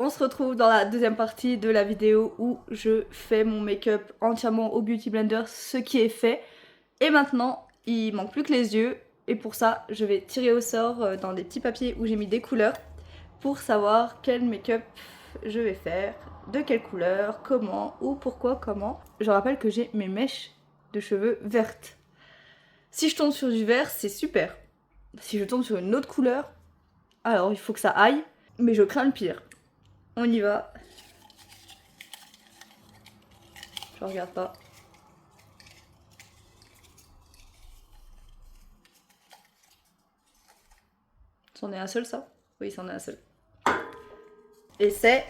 on se retrouve dans la deuxième partie de la vidéo où je fais mon make-up entièrement au Beauty Blender, ce qui est fait. Et maintenant, il manque plus que les yeux. Et pour ça, je vais tirer au sort dans des petits papiers où j'ai mis des couleurs pour savoir quel make-up je vais faire, de quelle couleur, comment ou pourquoi comment. Je rappelle que j'ai mes mèches de cheveux vertes. Si je tombe sur du vert, c'est super. Si je tombe sur une autre couleur, alors il faut que ça aille, mais je crains le pire. On y va. Je regarde pas. C'en est un seul ça? Oui, c'en est un seul. Et c'est...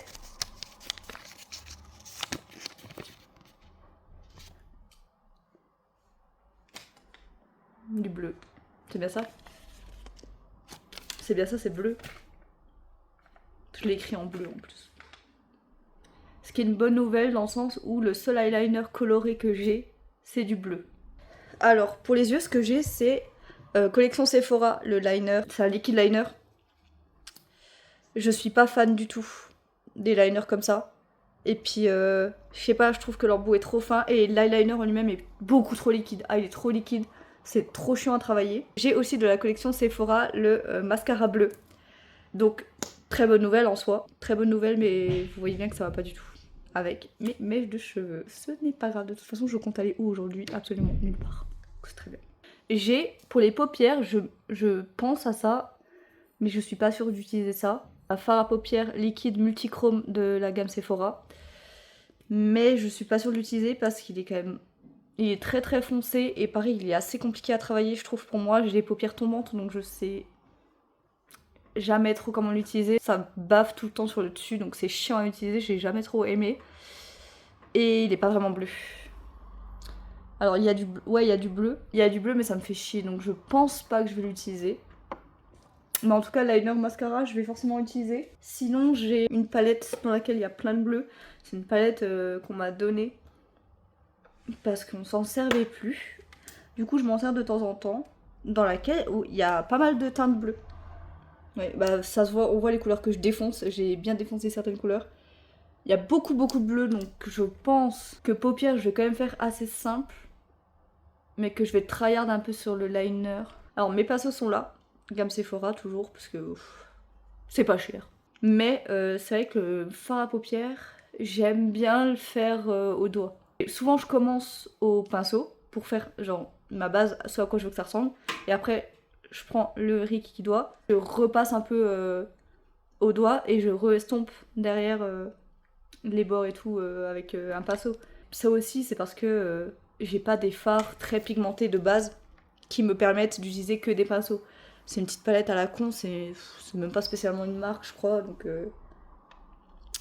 du bleu. C'est bien ça? C'est bien ça, c'est bleu. Je l'ai écrit en bleu en plus. Ce qui est une bonne nouvelle dans le sens où le seul eyeliner coloré que j'ai, c'est du bleu. Alors, pour les yeux, ce que j'ai, c'est collection Sephora, le liner. C'est un liquide liner. Je suis pas fan du tout des liners comme ça. Et puis, je sais pas, je trouve que leur bout est trop fin et l'eyeliner en lui-même est beaucoup trop liquide. Ah, il est trop liquide, c'est trop chiant à travailler. J'ai aussi de la collection Sephora le mascara bleu. Donc, très bonne nouvelle en soi. Très bonne nouvelle, mais vous voyez bien que ça va pas du tout avec mes mèches de cheveux. Ce n'est pas grave, de toute façon, je compte aller où aujourd'hui? Absolument nulle part. C'est très bien. J'ai, pour les paupières, je pense à ça, mais je suis pas sûre d'utiliser ça. Un fard à paupières liquide multichrome de la gamme Sephora. Mais je suis pas sûre de l'utiliser parce qu'il est quand même... il est très très foncé et pareil, il est assez compliqué à travailler, je trouve, pour moi. J'ai les paupières tombantes, donc je sais jamais trop comment l'utiliser. Ça bave tout le temps sur le dessus, donc c'est chiant à utiliser, j'ai jamais trop aimé. Et il est pas vraiment bleu. Alors il y a du bleu, ouais, il y a du bleu. Il y a du bleu, mais ça me fait chier, donc je pense pas que je vais l'utiliser. Mais en tout cas, liner mascara, je vais forcément l'utiliser. Sinon, j'ai une palette dans laquelle il y a plein de bleus. C'est une palette qu'on m'a donnée parce qu'on s'en servait plus. Du coup, je m'en sers de temps en temps. Dans laquelle il y a pas mal de teintes bleues. Ouais, bah ça se voit, on voit les couleurs que je défonce. J'ai bien défoncé certaines couleurs. Il y a beaucoup de bleu, donc je pense que paupières, je vais quand même faire assez simple. Mais que je vais tryhard un peu sur le liner. Alors mes pinceaux sont là. Gamme Sephora toujours, parce que c'est pas cher. Mais c'est vrai que le fard à paupières, j'aime bien le faire au doigt. Et souvent je commence au pinceau pour faire genre ma base, ce à quoi je veux que ça ressemble. Et après je prends le Ricky doigt, je repasse un peu au doigt et je re-estompe derrière les bords et tout avec un pinceau. Ça aussi c'est parce que j'ai pas des fards très pigmentés de base qui me permettent d'utiliser que des pinceaux. C'est une petite palette à la con, c'est même pas spécialement une marque, je crois, donc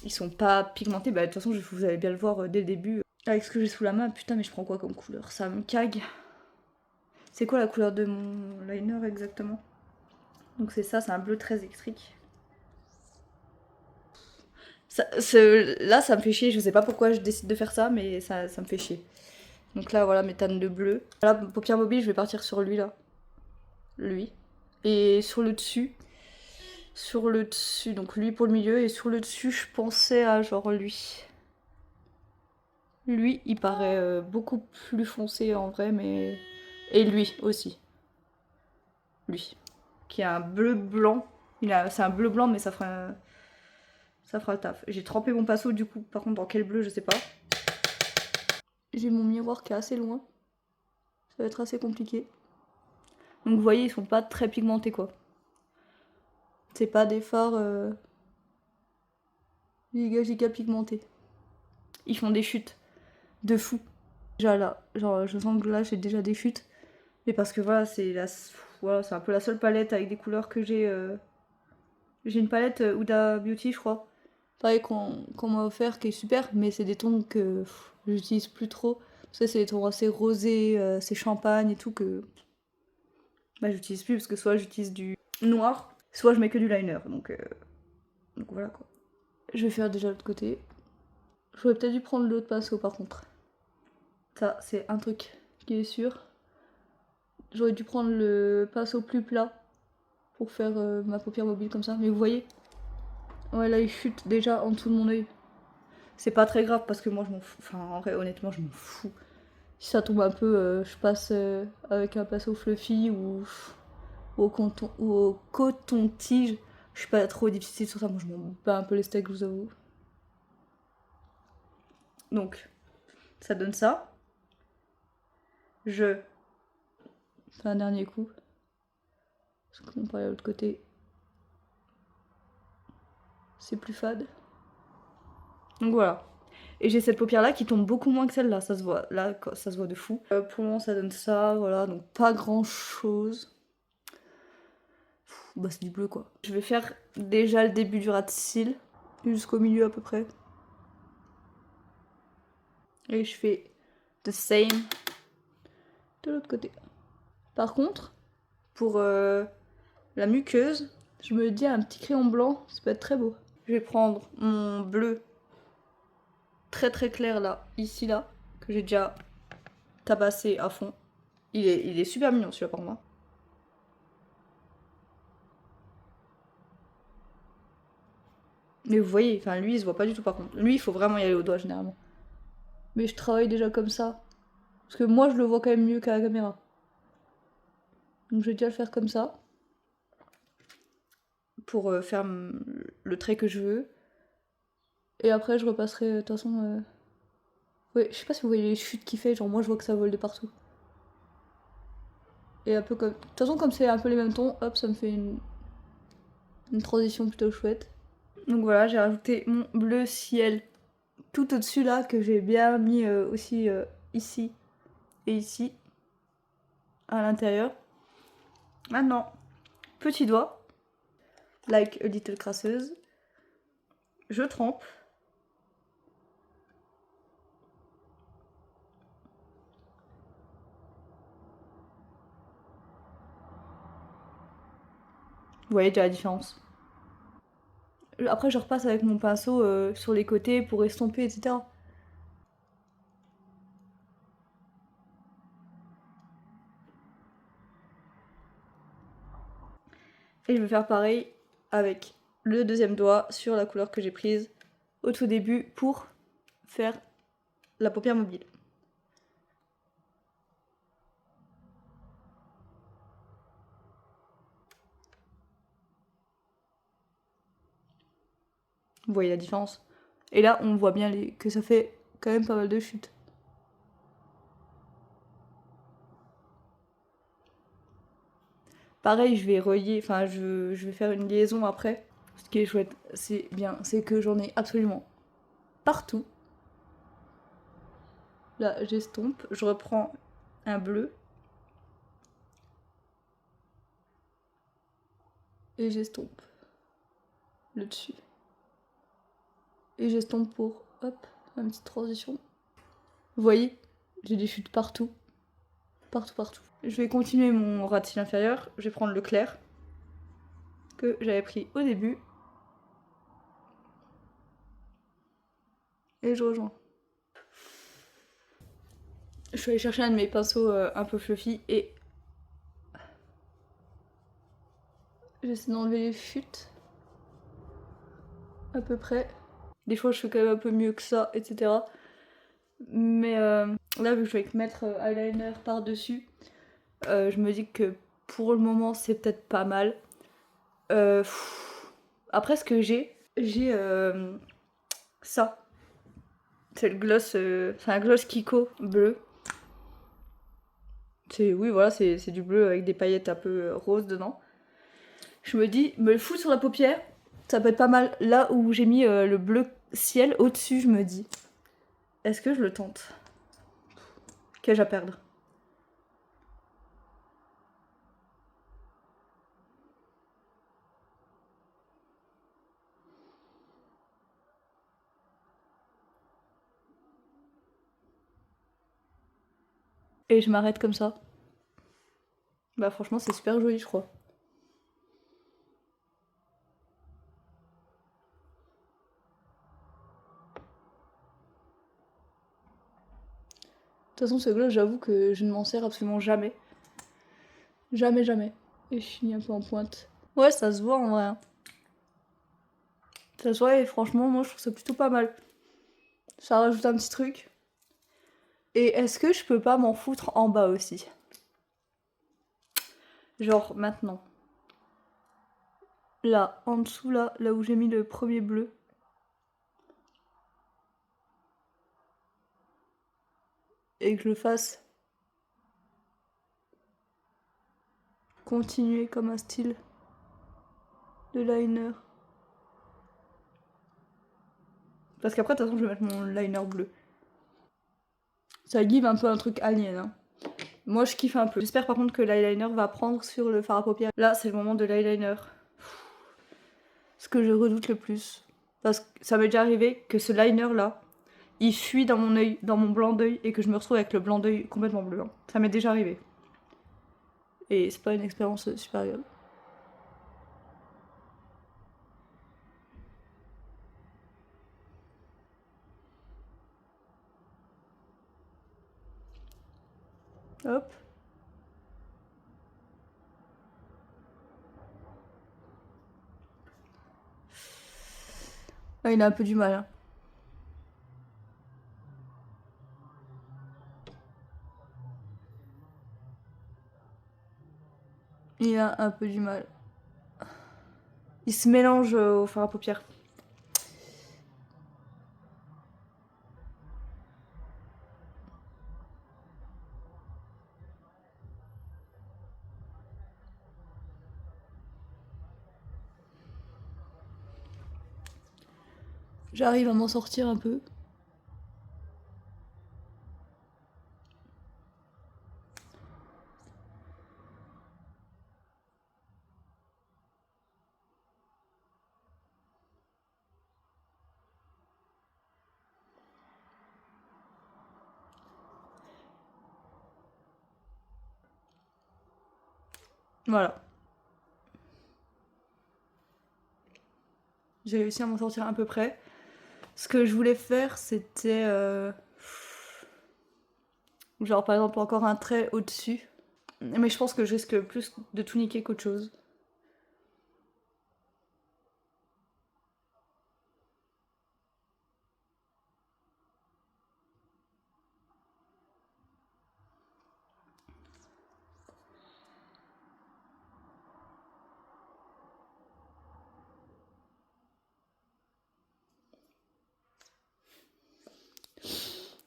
ils sont pas pigmentés. Bah, de toute façon, vous allez bien le voir dès le début. Avec ce que j'ai sous la main, putain, mais je prends quoi comme couleur? Ça me cague. C'est quoi la couleur de mon liner exactement? Donc c'est ça, c'est un bleu très électrique. Là, ça me fait chier, je sais pas pourquoi je décide de faire ça, mais ça me fait chier. Donc là, voilà mes teintes de bleu. Là, paupières mobiles, je vais partir sur lui, là. Lui. Et sur le dessus, donc lui pour le milieu, et sur le dessus, je pensais à genre lui. Lui, il paraît beaucoup plus foncé en vrai, mais... Et lui aussi. Lui. Qui a un bleu blanc. C'est un bleu blanc, mais ça fera le taf. J'ai trempé mon pinceau, du coup, par contre, dans quel bleu, je sais pas. J'ai mon miroir qui est assez loin. Ça va être assez compliqué. Donc vous voyez, ils sont pas très pigmentés, quoi. C'est pas des fards giga pigmentés. Ils font des chutes de fou. Déjà là, genre je sens que là j'ai déjà des chutes. Mais parce que voilà, voilà, c'est un peu la seule palette avec des couleurs que j'ai. J'ai une palette Huda Beauty, je crois. Pareil qu'on m'a offert, qui est super, mais c'est des tons que j'utilise plus trop. Ça, c'est des tons assez rosés, c'est champagne et tout que bah, j'utilise plus parce que soit j'utilise du noir, soit je mets que du liner. Donc voilà quoi. Je vais faire déjà l'autre côté. J'aurais peut-être dû prendre l'autre pinceau par contre. Ça, c'est un truc qui est sûr. J'aurais dû prendre le pinceau plus plat pour faire ma paupière mobile comme ça. Mais vous voyez, Ouais, là il chute déjà en dessous de mon œil. C'est pas très grave parce que moi je m'en fous. Enfin, en vrai, honnêtement, je m'en fous. Si ça tombe un peu, je passe avec un pinceau fluffy ou au coton-tige. Je suis pas trop difficile sur ça. Moi, je m'en bats un peu les steaks, je vous avoue. Donc, ça donne ça. Je fais un dernier coup. Parce qu'on parlait de l'autre côté. C'est plus fade. Donc voilà. Et j'ai cette paupière là qui tombe beaucoup moins que celle-là, ça se voit. Là, ça se voit de fou. Pour le moment, ça donne ça, voilà. Donc pas grand chose. Bah, c'est du bleu quoi. Je vais faire déjà le début du ras de cils, jusqu'au milieu à peu près. Et je fais the same de l'autre côté. Par contre, pour la muqueuse, je me dis un petit crayon blanc, ça peut être très beau. Je vais prendre mon bleu très très clair là, ici là, que j'ai déjà tabassé à fond. Il est super mignon celui-là pour moi. Mais vous voyez, enfin lui il se voit pas du tout par contre. Lui il faut vraiment y aller au doigt généralement. Mais je travaille déjà comme ça. Parce que moi je le vois quand même mieux qu'à la caméra. Donc je vais déjà le faire comme ça. Pour faire le trait que je veux. Et après je repasserai de toute façon... Ouais, je sais pas si vous voyez les chutes qu'il fait, genre moi je vois que ça vole de partout. Et un peu comme... De toute façon comme c'est un peu les mêmes tons, hop ça me fait une transition plutôt chouette. Donc voilà, j'ai rajouté mon bleu ciel tout au-dessus là, que j'ai bien mis aussi ici et ici, à l'intérieur. Maintenant, petit doigt, like a little crasseuse, je trempe. Vous voyez déjà la différence. Après, je repasse avec mon pinceau sur les côtés pour estomper, etc. Et je vais faire pareil avec le deuxième doigt sur la couleur que j'ai prise au tout début pour faire la paupière mobile. Vous voyez la différence. Et là, on voit bien que ça fait quand même pas mal de chutes. Pareil, je vais relier, enfin je vais faire une liaison après. Ce qui est chouette, c'est bien, c'est que j'en ai absolument partout. Là, j'estompe, je reprends un bleu. Et j'estompe le dessus. Et j'estompe pour, hop, une petite transition. Vous voyez, j'ai des chutes partout. Partout, partout. Je vais continuer mon ras de cils inférieur. Je vais prendre le clair que j'avais pris au début. Et je rejoins. Je suis allée chercher un de mes pinceaux un peu fluffy et j'essaie d'enlever les chutes. À peu près. Des fois je fais quand même un peu mieux que ça, etc. Mais là vu que je vais mettre eyeliner par dessus, je me dis que pour le moment c'est peut-être pas mal. Après ce que j'ai ça. C'est le gloss, c'est un gloss Kiko bleu. Oui voilà, c'est du bleu avec des paillettes un peu roses dedans. Je me dis, me le foutre sur la paupière, ça peut être pas mal. Là où j'ai mis le bleu ciel au-dessus, je me dis, est-ce que je le tente? Qu'ai-je à perdre? Et je m'arrête comme ça. Bah franchement c'est super joli je crois. De toute façon ce gloss j'avoue que je ne m'en sers absolument jamais. Jamais jamais. Et je finis un peu en pointe. Ouais ça se voit en vrai. Ça se voit et franchement, moi je trouve ça plutôt pas mal. Ça rajoute un petit truc. Et est-ce que je peux pas m'en foutre en bas aussi? Genre maintenant. Là, en dessous, là où j'ai mis le premier bleu. Et que je le fasse continuer comme un style de liner. Parce qu'après, de toute façon, je vais mettre mon liner bleu. Ça give un peu un truc alien, hein. Moi, je kiffe un peu. J'espère par contre que l'eyeliner va prendre sur le fard à paupières. Là, c'est le moment de l'eyeliner. Ce que je redoute le plus. Parce que ça m'est déjà arrivé que ce liner-là, il fuit dans mon œil, dans mon blanc d'œil, et que je me retrouve avec le blanc d'œil complètement bleu. Hein. Ça m'est déjà arrivé. Et c'est pas une expérience super agréable. Hop. Ah, il a un peu du mal. Hein. Il a un peu du mal. Il se mélange au fard à paupières. J'arrive à m'en sortir un peu. Voilà. J'ai réussi à m'en sortir à peu près. Ce que je voulais faire, c'était... genre par exemple encore un trait au-dessus. Mais je pense que je risque plus de tout niquer qu'autre chose.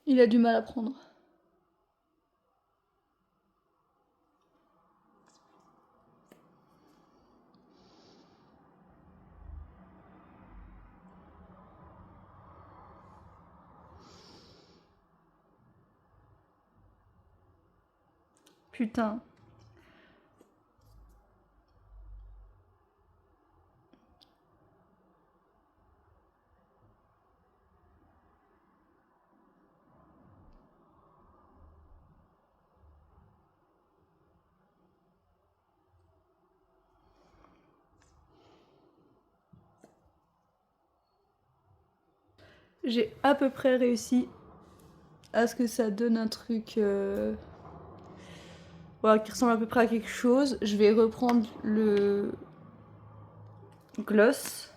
Il a du mal à prendre. Putain. J'ai à peu près réussi à ce que ça donne un truc voilà, qui ressemble à peu près à quelque chose. Je vais reprendre le gloss.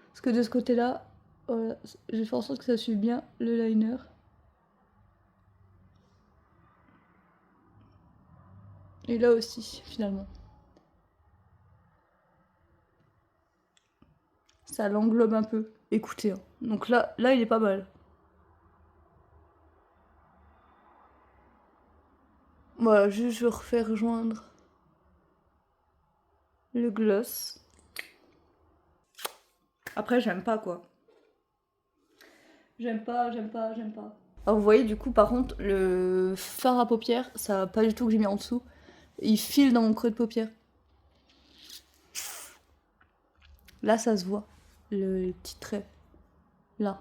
Parce que de ce côté-là, voilà, je vais faire en sorte que ça suive bien le liner. Et là aussi, finalement. Ça l'englobe un peu. Écoutez, hein. Donc là, il est pas mal. Voilà, juste je refais rejoindre le gloss. Après, j'aime pas quoi. J'aime pas, j'aime pas, j'aime pas. Alors vous voyez du coup par contre le fard à paupières, ça va pas du tout que j'ai mis en dessous. Il file dans mon creux de paupière. Là ça se voit, le petit trait. Là.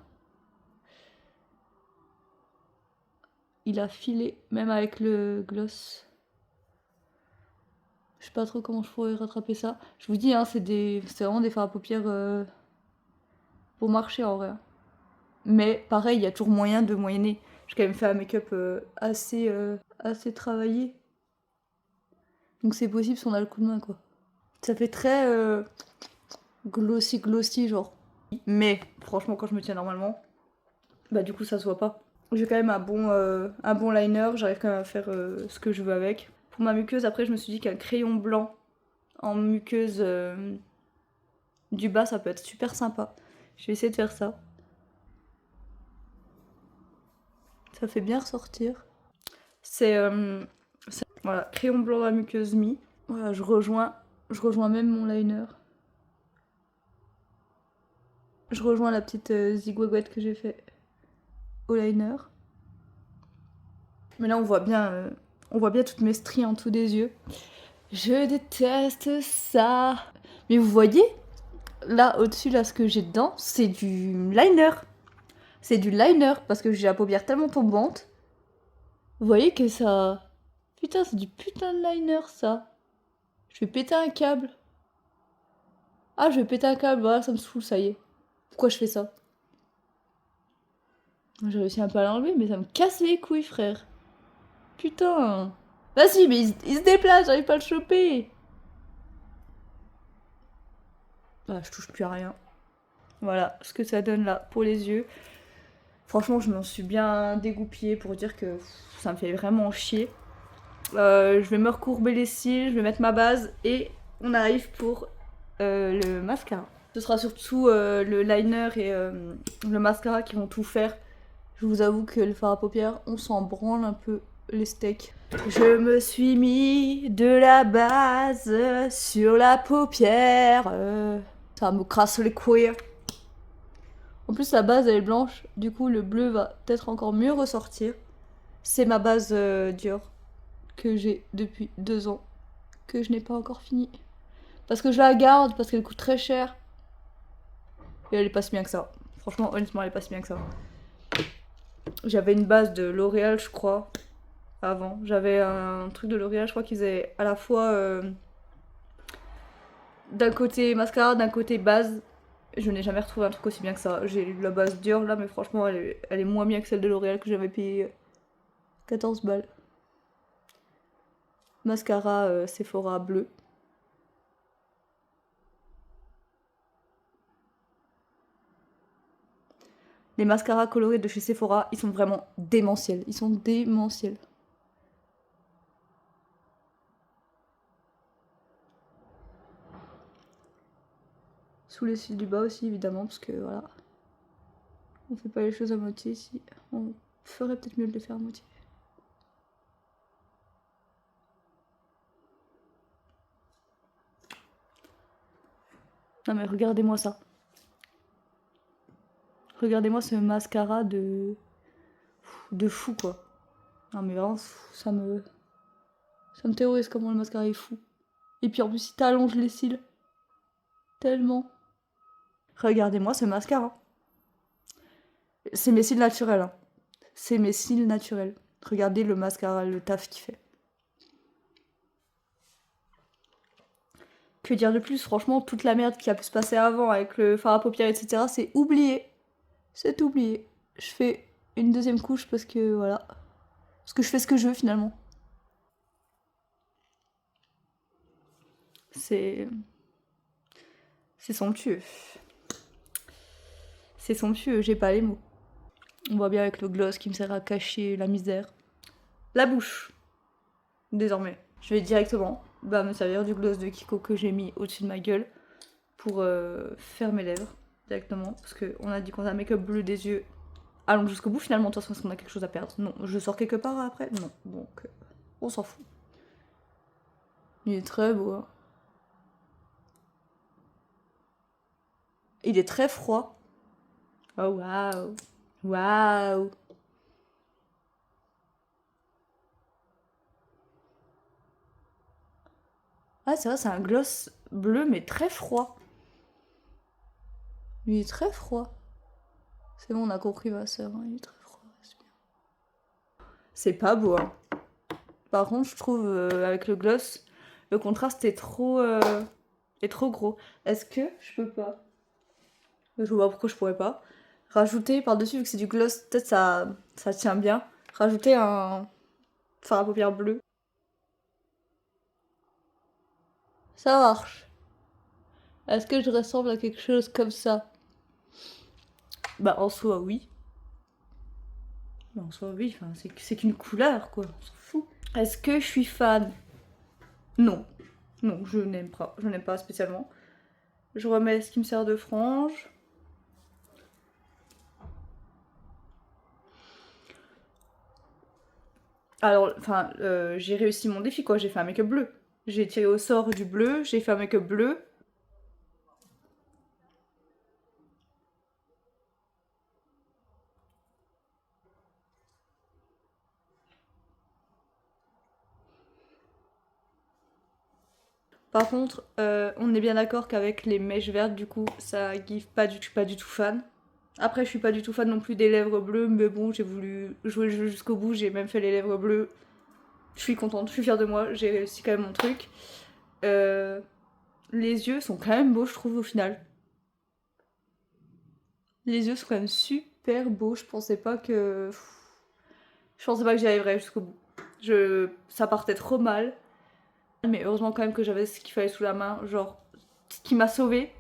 Il a filé, même avec le gloss. Je sais pas trop comment je pourrais rattraper ça. Je vous dis, hein, c'est vraiment des fards à paupières pour marcher en vrai. Mais pareil, il y a toujours moyen de moyenner. J'ai quand même fait un make-up assez travaillé. Donc c'est possible si on a le coup de main quoi. Ça fait très glossy genre. Mais franchement, quand je me tiens normalement, bah du coup ça se voit pas. J'ai quand même un bon liner, j'arrive quand même à faire ce que je veux avec. Pour ma muqueuse, après je me suis dit qu'un crayon blanc en muqueuse du bas, ça peut être super sympa. Je vais essayer de faire ça. Ça fait bien ressortir. C'est voilà, crayon blanc dans la muqueuse mi. Voilà, je rejoins même mon liner. Je rejoins la petite zigouagouette que j'ai fait au liner. Mais là on voit bien toutes mes stries en dessous des yeux. Je déteste ça. Mais vous voyez, là au-dessus, là ce que j'ai dedans, c'est du liner. C'est du liner parce que j'ai la paupière tellement tombante. Vous voyez que ça... Putain, c'est du putain de liner ça. Je vais péter un câble. Ah, je vais péter un câble, voilà, ça me saoule, ça y est. Pourquoi je fais ça? J'ai réussi un peu à l'enlever, mais ça me casse les couilles, frère. Putain. Vas-y, mais il se déplace, j'arrive pas à le choper. Ah, je touche plus à rien. Voilà ce que ça donne là pour les yeux. Franchement, je m'en suis bien dégoupillée pour dire que ça me fait vraiment chier. Je vais me recourber les cils, je vais mettre ma base et on arrive pour le mascara. Ce sera surtout le liner et le mascara qui vont tout faire. Je vous avoue que le fard à paupières, on s'en branle un peu les steaks. Je me suis mis de la base sur la paupière. Ça me crasse les couilles. En plus, la base elle est blanche, du coup le bleu va peut-être encore mieux ressortir. C'est ma base Dior que j'ai depuis 2 ans, que je n'ai pas encore fini. Parce que je la garde, parce qu'elle coûte très cher. Et elle est pas si bien que ça. Franchement, honnêtement, elle est pas si bien que ça. J'avais une base de L'Oréal, je crois, avant. J'avais un truc de L'Oréal, je crois qu'ils avaient à la fois d'un côté mascara, d'un côté base. Je n'ai jamais retrouvé un truc aussi bien que ça. J'ai la base Dior là, mais franchement, elle est moins bien que celle de L'Oréal que j'avais payé 14 balles. Mascara Sephora bleu. Les mascaras colorés de chez Sephora, ils sont vraiment démentiels. Ils sont démentiels. Sous les cils du bas aussi, évidemment, parce que voilà. On fait pas les choses à moitié ici. On ferait peut-être mieux de les faire à moitié. Non mais regardez-moi ça. Regardez-moi ce mascara de fou quoi. Non mais vraiment ça me terrorise comment le mascara est fou. Et puis en plus il t'allonge les cils. Tellement. Regardez-moi ce mascara. C'est mes cils naturels. Hein. C'est mes cils naturels. Regardez le mascara, le taf qu'il fait. Que dire de plus? Franchement, toute la merde qui a pu se passer avant avec le fard à paupières, etc., c'est oublié. C'est oublié. Je fais une deuxième couche parce que voilà. Parce que je fais ce que je veux finalement. C'est. C'est somptueux. C'est somptueux, j'ai pas les mots. On voit bien avec le gloss qui me sert à cacher la misère. La bouche. Désormais. Je vais directement me servir du gloss de Kiko que j'ai mis au-dessus de ma gueule pour faire mes lèvres directement. Parce qu'on a dit qu'on a un make-up bleu des yeux. Allons jusqu'au bout finalement, de toute façon, est-ce qu'on a quelque chose à perdre? Non. Je sors quelque part après? Non. Donc, on s'en fout. Il est très beau. Hein. Il est très froid. Oh waouh. Waouh. Ah c'est vrai, c'est un gloss bleu mais très froid. Il est très froid. C'est bon, on a compris ma soeur, hein, il est très froid, c'est bien. C'est pas beau, hein. Par contre, je trouve avec le gloss, le contraste est trop gros. Est-ce que je peux pas? Je vois pas pourquoi je pourrais pas. Rajouter par-dessus, vu que c'est du gloss, peut-être ça tient bien. Rajouter un fard à paupières bleu. Ça marche. Est-ce que je ressemble à quelque chose comme ça? Bah en soi oui. Bah, en soi oui, enfin, c'est qu'une couleur quoi, on s'en fout. Est-ce que je suis fan? Non. Non, je n'aime pas. Je n'aime pas spécialement. Je remets ce qui me sert de frange. Alors, enfin, j'ai réussi mon défi quoi, j'ai fait un make-up bleu. J'ai tiré au sort du bleu, j'ai fait un make-up bleu. Par contre, on est bien d'accord qu'avec les mèches vertes, du coup, ça give pas du tout, je suis pas du tout fan. Après, je suis pas du tout fan non plus des lèvres bleues, mais bon, j'ai voulu jouer le jeu jusqu'au bout, j'ai même fait les lèvres bleues. Je suis contente, je suis fière de moi, j'ai réussi quand même mon truc. Les yeux sont quand même beaux, je trouve, au final. Les yeux sont quand même super beaux, je pensais pas que... Je pensais pas que j'y arriverais jusqu'au bout. Ça partait trop mal. Mais heureusement quand même que j'avais ce qu'il fallait sous la main. Genre, ce qui m'a sauvé,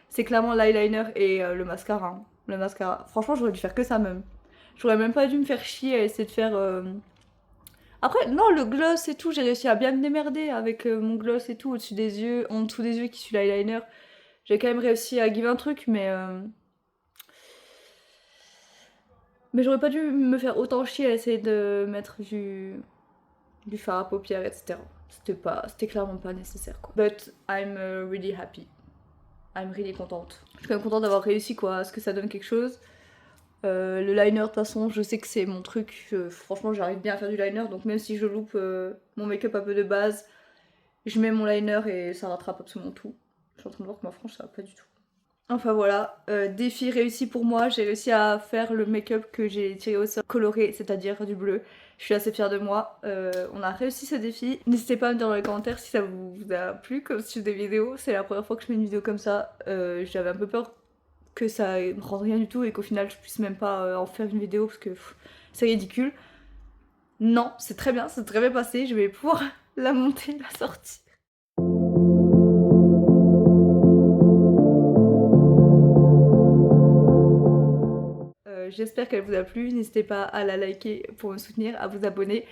c'est clairement l'eyeliner et le mascara. Hein. Le mascara. Franchement, j'aurais dû faire que ça même. J'aurais même pas dû me faire chier à essayer de faire... Après, non, le gloss et tout, j'ai réussi à bien me démerder avec mon gloss et tout au-dessus des yeux, en dessous des yeux qui suit l'eyeliner. J'ai quand même réussi à give un truc, mais... Mais j'aurais pas dû me faire autant chier à essayer de mettre du fard à paupières, etc. C'était clairement pas nécessaire quoi. But I'm really happy. I'm really contente. Je suis quand même contente d'avoir réussi quoi, à ce que ça donne quelque chose. Le liner de toute façon, je sais que c'est mon truc. Franchement, j'arrive bien à faire du liner, donc même si je loupe mon make-up un peu de base, je mets mon liner et ça rattrape absolument tout. Je suis en train de voir que ma frange ça va pas du tout. Enfin voilà, défi réussi pour moi, j'ai réussi à faire le make-up que j'ai tiré au sort coloré, c'est-à-dire du bleu. Je suis assez fière de moi, on a réussi ce défi. N'hésitez pas à me dire dans les commentaires si ça vous a plu comme style de vidéo. C'est la première fois que je fais une vidéo comme ça, j'avais un peu peur que ça me rende rien du tout et qu'au final je puisse même pas en faire une vidéo parce que c'est ridicule. Non, c'est très bien, c'est très bien passé, je vais pouvoir la monter, la sortie. J'espère qu'elle vous a plu, n'hésitez pas à la liker pour me soutenir, à vous abonner,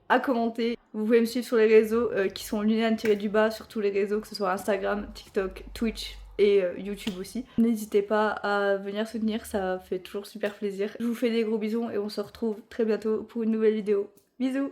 à commenter. Vous pouvez me suivre sur les réseaux qui sont Liliane-du-bas sur tous les réseaux, que ce soit Instagram, TikTok, Twitch et YouTube aussi. N'hésitez pas à venir soutenir, ça fait toujours super plaisir. Je vous fais des gros bisous et on se retrouve très bientôt pour une nouvelle vidéo. Bisous!